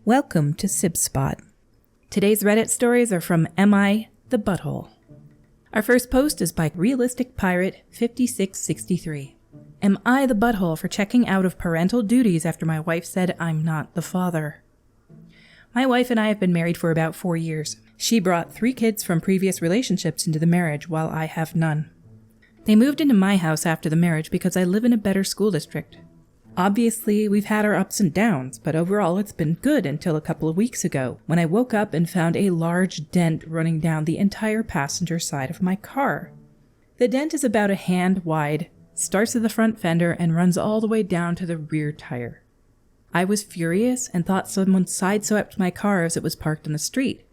Welcome to Sib Spot. Today's Reddit stories are from Am I the Butthole? Our first post is by Realistic Pirate 5663. Am I the butthole for checking out of parental duties after my wife said I'm not the father? My wife and I have been married for about 4 years. She brought 3 kids from previous relationships into the marriage while I have none. They moved into my house after the marriage because I live in a better school district. Obviously, we've had our ups and downs, but overall it's been good until a couple of weeks ago, when I woke up and found a large dent running down the entire passenger side of my car. The dent is about a hand wide, starts at the front fender, and runs all the way down to the rear tire. I was furious and thought someone sideswept my car as it was parked in the street.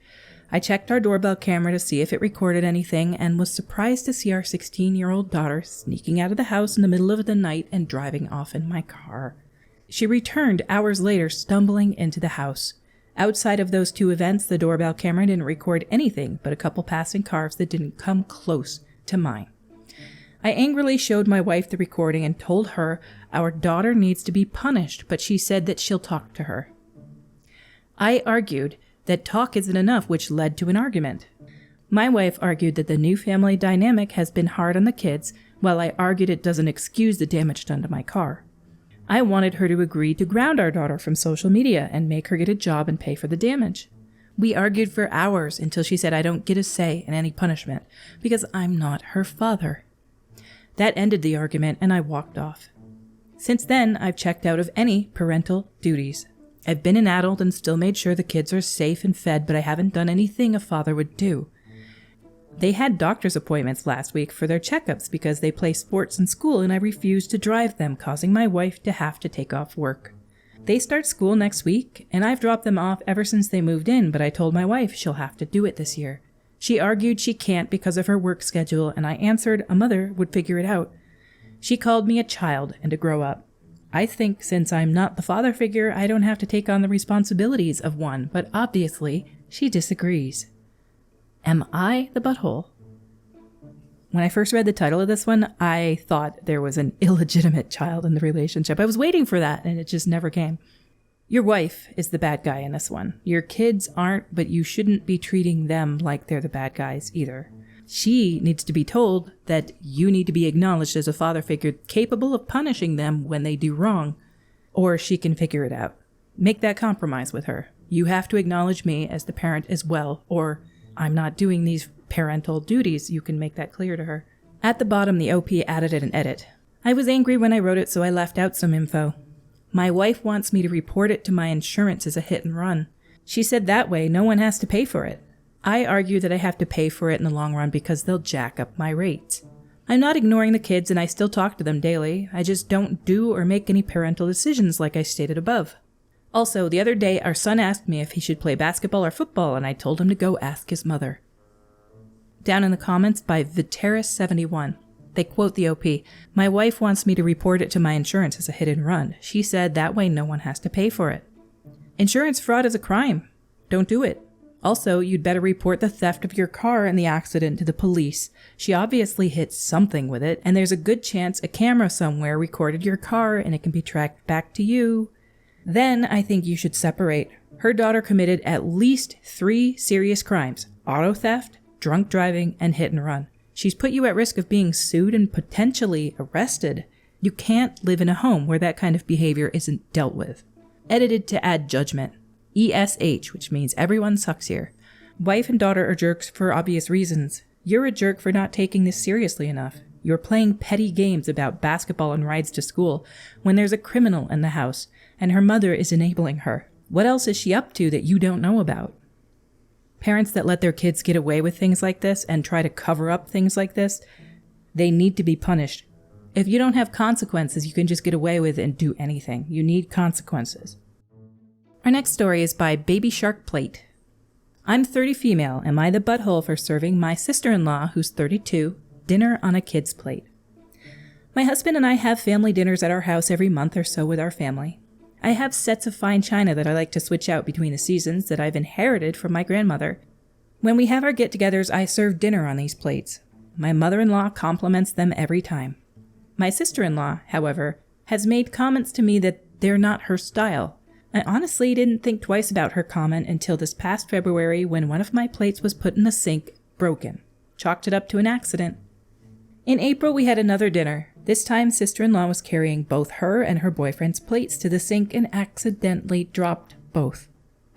I checked our doorbell camera to see if it recorded anything and was surprised to see our 16-year-old daughter sneaking out of the house in the middle of the night and driving off in my car. She returned hours later, stumbling into the house. Outside of those 2 events, the doorbell camera didn't record anything but a couple passing cars that didn't come close to mine. I angrily showed my wife the recording and told her our daughter needs to be punished, but she said that she'll talk to her. I argued that talk isn't enough, which led to an argument. My wife argued that the new family dynamic has been hard on the kids, while I argued it doesn't excuse the damage done to my car. I wanted her to agree to ground our daughter from social media and make her get a job and pay for the damage. We argued for hours until she said I don't get a say in any punishment because I'm not her father. That ended the argument and I walked off. Since then, I've checked out of any parental duties. I've been an adult and still made sure the kids are safe and fed, but I haven't done anything a father would do. They had doctor's appointments last week for their checkups because they play sports in school and I refused to drive them, causing my wife to have to take off work. They start school next week, and I've dropped them off ever since they moved in, but I told my wife she'll have to do it this year. She argued she can't because of her work schedule, and I answered a mother would figure it out. She called me a child and to grow up. I think since I'm not the father figure, I don't have to take on the responsibilities of one, but obviously she disagrees. Am I the butthole? When I first read the title of this one, I thought there was an illegitimate child in the relationship. I was waiting for that, and it just never came. Your wife is the bad guy in this one. Your kids aren't, but you shouldn't be treating them like they're the bad guys either. She needs to be told that you need to be acknowledged as a father figure capable of punishing them when they do wrong, or she can figure it out. Make that compromise with her. You have to acknowledge me as the parent as well, or I'm not doing these parental duties. You can make that clear to her. At the bottom, the OP added an edit. I was angry when I wrote it, so I left out some info. My wife wants me to report it to my insurance as a hit and run. She said that way no one has to pay for it. I argue that I have to pay for it in the long run because they'll jack up my rates. I'm not ignoring the kids and I still talk to them daily. I just don't do or make any parental decisions like I stated above. Also, the other day our son asked me if he should play basketball or football and I told him to go ask his mother. Down in the comments by Viteris71, they quote the OP, "My wife wants me to report it to my insurance as a hit and run. She said that way no one has to pay for it." Insurance fraud is a crime. Don't do it. Also, you'd better report the theft of your car and the accident to the police. She obviously hit something with it, and there's a good chance a camera somewhere recorded your car and it can be tracked back to you. Then I think you should separate. Her daughter committed at least 3 serious crimes: auto theft, drunk driving, and hit and run. She's put you at risk of being sued and potentially arrested. You can't live in a home where that kind of behavior isn't dealt with. Edited to add judgment. ESH, which means everyone sucks here. Wife and daughter are jerks for obvious reasons. You're a jerk for not taking this seriously enough. You're playing petty games about basketball and rides to school when there's a criminal in the house and her mother is enabling her. What else is she up to that you don't know about? Parents that let their kids get away with things like this and try to cover up things like this, they need to be punished. If you don't have consequences, you can just get away with and do anything. You need consequences. Our next story is by Baby Shark Plate. I'm 30 female. Am I the butthole for serving my sister-in-law, who's 32, dinner on a kid's plate? My husband and I have family dinners at our house every month or so with our family. I have sets of fine china that I like to switch out between the seasons that I've inherited from my grandmother. When we have our get-togethers, I serve dinner on these plates. My mother-in-law compliments them every time. My sister-in-law, however, has made comments to me that they're not her style. I honestly didn't think twice about her comment until this past February when one of my plates was put in the sink, broken. Chalked it up to an accident. In April, we had another dinner. This time, sister-in-law was carrying both her and her boyfriend's plates to the sink and accidentally dropped both.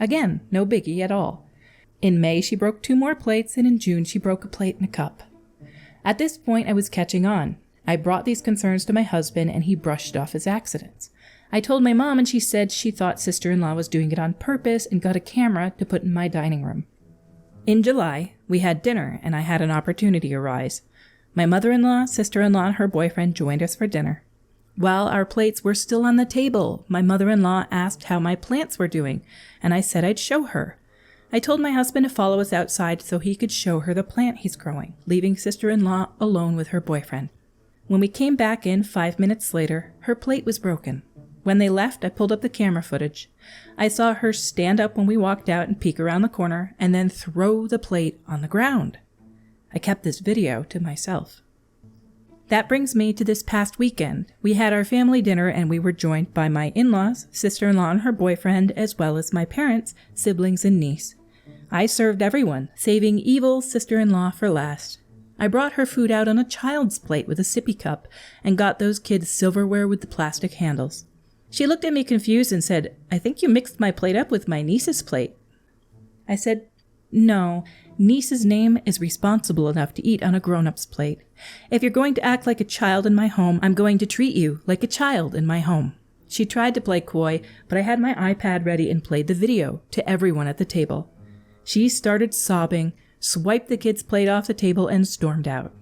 Again, no biggie at all. In May, she broke 2 more plates, and in June, she broke a plate and a cup. At this point, I was catching on. I brought these concerns to my husband, and he brushed off his accidents. I told my mom, and she said she thought sister-in-law was doing it on purpose and got a camera to put in my dining room. In July, we had dinner, and I had an opportunity arise. My mother-in-law, sister-in-law, and her boyfriend joined us for dinner. While our plates were still on the table, my mother-in-law asked how my plants were doing, and I said I'd show her. I told my husband to follow us outside so he could show her the plant he's growing, leaving sister-in-law alone with her boyfriend. When we came back in 5 minutes later, her plate was broken. When they left, I pulled up the camera footage. I saw her stand up when we walked out and peek around the corner, and then throw the plate on the ground. I kept this video to myself. That brings me to this past weekend. We had our family dinner and we were joined by my in-laws, sister-in-law and her boyfriend, as well as my parents, siblings, and niece. I served everyone, saving evil sister-in-law for last. I brought her food out on a child's plate with a sippy cup and got those kids silverware with the plastic handles. She looked at me confused and said, "I think you mixed my plate up with my niece's plate." I said, "No, niece's name is responsible enough to eat on a grown-up's plate. If you're going to act like a child in my home, I'm going to treat you like a child in my home." She tried to play coy, but I had my iPad ready and played the video to everyone at the table. She started sobbing, swiped the kid's plate off the table, and stormed out.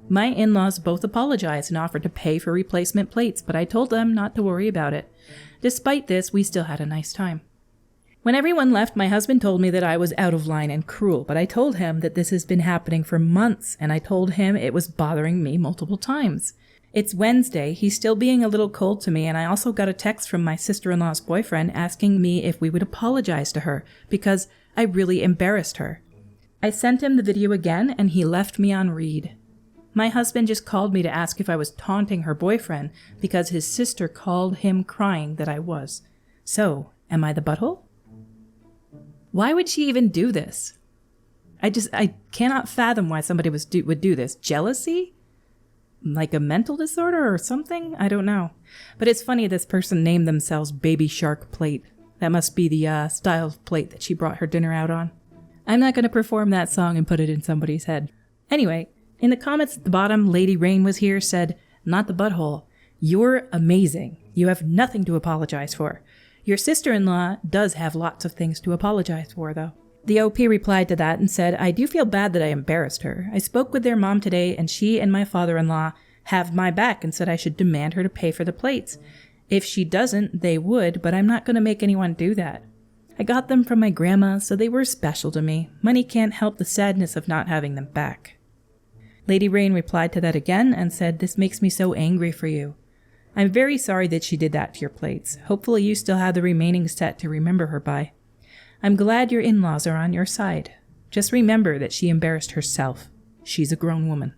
My in-laws both apologized and offered to pay for replacement plates, but I told them not to worry about it. Despite this, we still had a nice time. When everyone left, my husband told me that I was out of line and cruel, but I told him that this has been happening for months, and I told him it was bothering me multiple times. It's Wednesday, he's still being a little cold to me, and I also got a text from my sister-in-law's boyfriend asking me if we would apologize to her, because I really embarrassed her. I sent him the video again, and he left me on read. My husband just called me to ask if I was taunting her boyfriend because his sister called him crying that I was. So, am I the butthole? Why would she even do this? I cannot fathom why somebody would do this. Jealousy? Like a mental disorder or something? I don't know. But it's funny this person named themselves Baby Shark Plate. That must be the style of plate that she brought her dinner out on. I'm not going to perform that song and put it in somebody's head. Anyway, in the comments at the bottom, Lady Rain was here, said, "Not the butthole. You're amazing. You have nothing to apologize for. Your sister-in-law does have lots of things to apologize for, though." The OP replied to that and said, "I do feel bad that I embarrassed her. I spoke with their mom today, and she and my father-in-law have my back and said I should demand her to pay for the plates. If she doesn't, they would, but I'm not going to make anyone do that. I got them from my grandma, so they were special to me. Money can't help the sadness of not having them back." Lady Rain replied to that again and said, "This makes me so angry for you. I'm very sorry that she did that to your plates. Hopefully you still have the remaining set to remember her by. I'm glad your in-laws are on your side. Just remember that she embarrassed herself. She's a grown woman."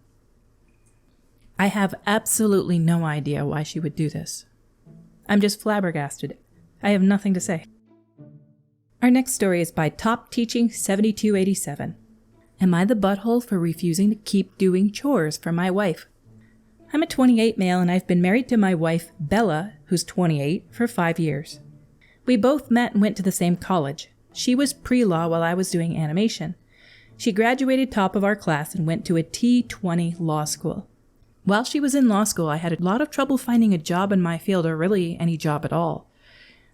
I have absolutely no idea why she would do this. I'm just flabbergasted. I have nothing to say. Our next story is by Top Teaching 7287. Am I the butthole for refusing to keep doing chores for my wife? I'm a 28 male and I've been married to my wife, Bella, who's 28, for 5 years. We both met and went to the same college. She was pre-law while I was doing animation. She graduated top of our class and went to a T20 law school. While she was in law school, I had a lot of trouble finding a job in my field or really any job at all.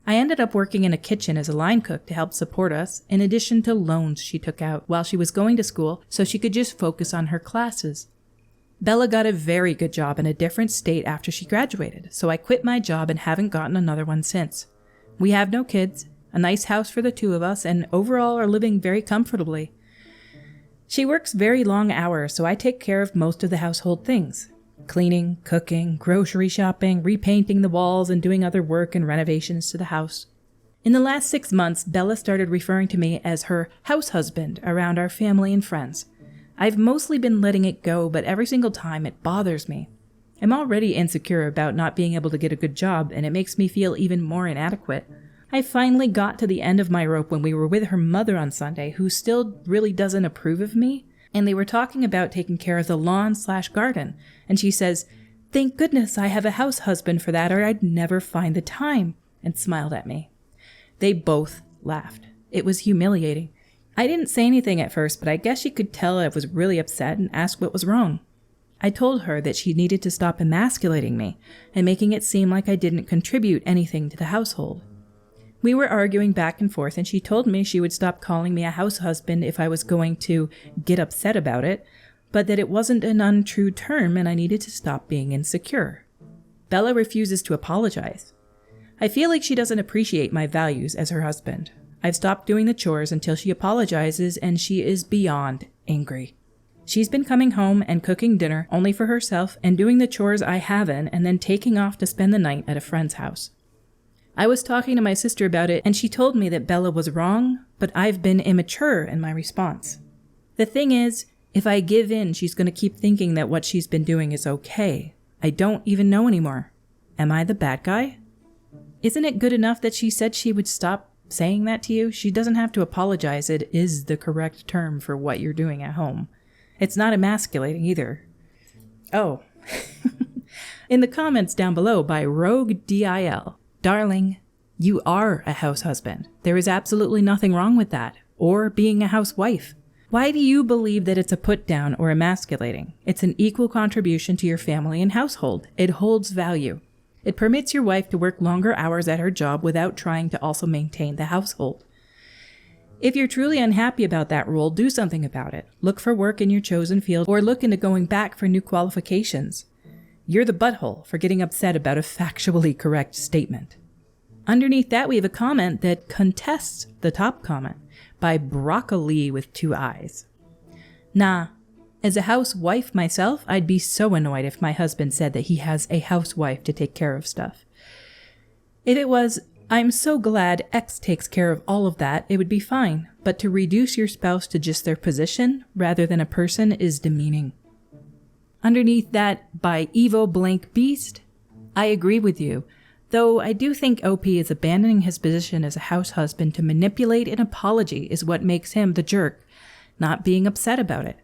I ended up working in a kitchen as a line cook to help support us, in addition to loans she took out while she was going to school so she could just focus on her classes. Bella got a very good job in a different state after she graduated, so I quit my job and haven't gotten another one since. We have no kids, a nice house for the two of us, and overall are living very comfortably. She works very long hours, so I take care of most of the household things. Cleaning, cooking, grocery shopping, repainting the walls, and doing other work and renovations to the house. In the last 6 months, Bella started referring to me as her house husband around our family and friends. I've mostly been letting it go, but every single time it bothers me. I'm already insecure about not being able to get a good job, and it makes me feel even more inadequate. I finally got to the end of my rope when we were with her mother on Sunday, who still really doesn't approve of me, and they were talking about taking care of the lawn/garden, and she says, "Thank goodness I have a house husband for that, or I'd never find the time," and smiled at me. They both laughed. It was humiliating. I didn't say anything at first, but I guess she could tell I was really upset and asked what was wrong. I told her that she needed to stop emasculating me and making it seem like I didn't contribute anything to the household. We were arguing back and forth, and she told me she would stop calling me a house husband if I was going to get upset about it, but that it wasn't an untrue term and I needed to stop being insecure. Bella refuses to apologize. I feel like she doesn't appreciate my values as her husband. I've stopped doing the chores until she apologizes, and she is beyond angry. She's been coming home and cooking dinner only for herself and doing the chores I haven't, and then taking off to spend the night at a friend's house. I was talking to my sister about it, and she told me that Bella was wrong, but I've been immature in my response. The thing is, if I give in, she's going to keep thinking that what she's been doing is okay. I don't even know anymore. Am I the bad guy? Isn't it good enough that she said she would stop saying that to you? She doesn't have to apologize. It is the correct term for what you're doing at home. It's not emasculating either. Oh. In the comments down below by Rogue DIL, "Darling, you are a house husband. There is absolutely nothing wrong with that, or being a housewife. Why do you believe that it's a put down or emasculating? It's an equal contribution to your family and household. It holds value. It permits your wife to work longer hours at her job without trying to also maintain the household. If you're truly unhappy about that rule, do something about it. Look for work in your chosen field or look into going back for new qualifications. You're the butthole for getting upset about a factually correct statement." Underneath that, we have a comment that contests the top comment by Broccoli with 2 eyes. "Nah, as a housewife myself, I'd be so annoyed if my husband said that he has a housewife to take care of stuff. If it was, 'I'm so glad X takes care of all of that,' it would be fine, but to reduce your spouse to just their position rather than a person is demeaning." Underneath that, by Evo Blank Beast, "I agree with you, though I do think OP is abandoning his position as a house husband to manipulate an apology is what makes him the jerk, not being upset about it.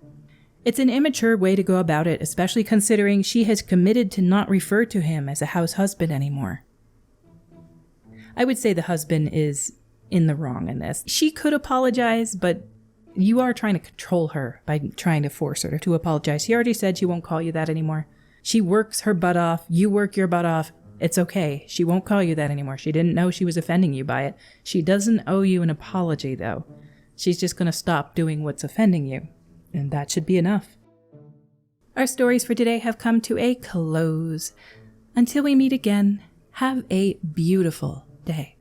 It's an immature way to go about it, especially considering she has committed to not refer to him as a house husband anymore." I would say the husband is in the wrong in this. She could apologize, but you are trying to control her by trying to force her to apologize. She already said she won't call you that anymore. She works her butt off. You work your butt off. It's okay. She won't call you that anymore. She didn't know she was offending you by it. She doesn't owe you an apology, though. She's just going to stop doing what's offending you. And that should be enough. Our stories for today have come to a close. Until we meet again, have a beautiful day.